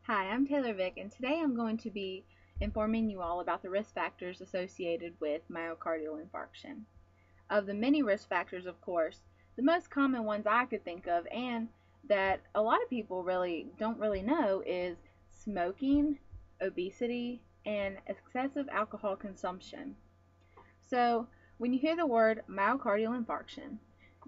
Hi, I'm Taylor Vick, and today I'm going to be informing you all about the risk factors associated with myocardial infarction. Of the many risk factors, of course, the most common ones I could think of and that a lot of people don't really know is smoking, obesity, and excessive alcohol consumption. So, when you hear the word myocardial infarction,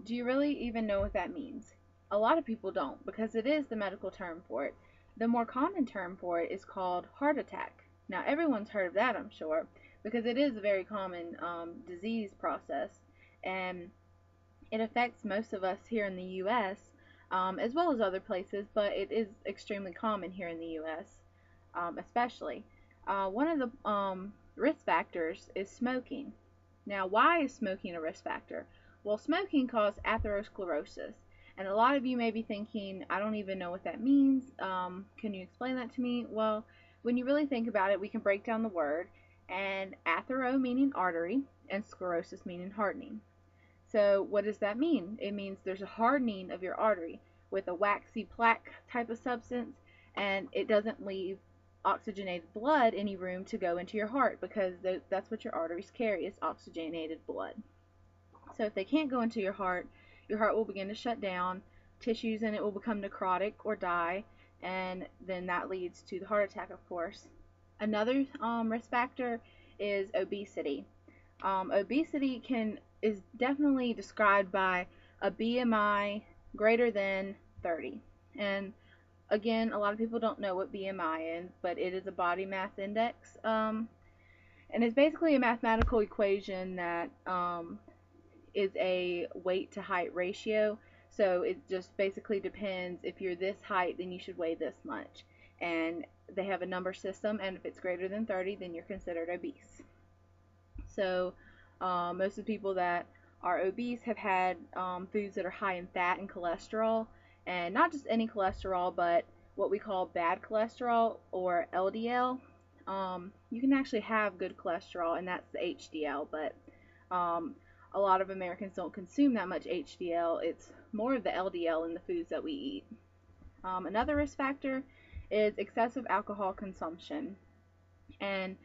do you really even know what that means? A lot of people don't because it is the medical term for it. The more common term for it is called heart attack. Now, everyone's heard of that, I'm sure, because it is a very common disease process and it affects most of us here in the U.S. As well as other places, but it is extremely common here in the U.S. Especially. One of the risk factors is smoking. Now, why is smoking a risk factor? Well, smoking causes atherosclerosis. And a lot of you may be thinking, I don't even know what that means. Can you explain that to me? Well, when you really think about it, we can break down the word. And athero meaning artery, and sclerosis meaning hardening. So, what does that mean? It means there's a hardening of your artery with a waxy plaque type of substance, and it doesn't leave oxygenated blood any room to go into your heart because that's what your arteries carry is oxygenated blood. So if they can't go into your heart will begin to shut down, tissues in it will become necrotic or die, and then that leads to the heart attack, of course. Another risk factor is obesity. Obesity is definitely described by a BMI greater than 30. And again, a lot of people don't know what BMI is, but it is a body mass index. And it's basically a mathematical equation that is a weight to height ratio. So it just basically depends if you're this height, then you should weigh this much. And they have a number system, and if it's greater than 30, then you're considered obese. So most of the people that are obese have had foods that are high in fat and cholesterol, and not just any cholesterol, but what we call bad cholesterol or LDL. You can actually have good cholesterol, and that's the HDL, but a lot of Americans don't consume that much HDL. It's more of the LDL in the foods that we eat. Another risk factor is excessive alcohol consumption. And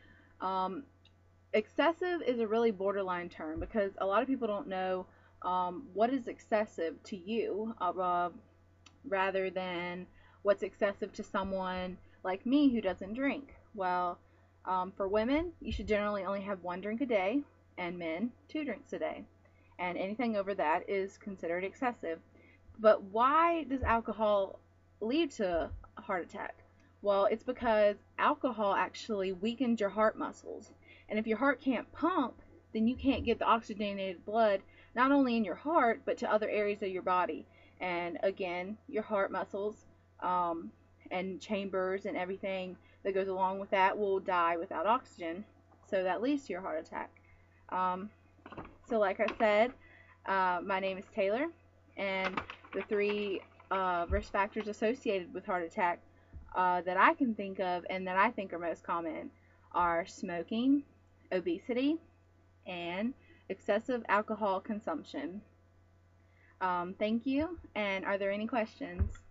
excessive is a really borderline term because a lot of people don't know what is excessive to you rather than what's excessive to someone like me who doesn't drink. Well, for women, you should generally only have 1 drink a day, and men, 2 drinks a day. And anything over that is considered excessive. But why does alcohol lead to a heart attack? Well, it's because alcohol actually weakens your heart muscles. And if your heart can't pump, then you can't get the oxygenated blood not only in your heart, but to other areas of your body. And again, your heart muscles and chambers and everything that goes along with that will die without oxygen. So that leads to your heart attack. So like I said, my name is Taylor, and the three risk factors associated with heart attack that I can think of and that I think are most common are smoking, obesity, and excessive alcohol consumption. Thank you, and are there any questions?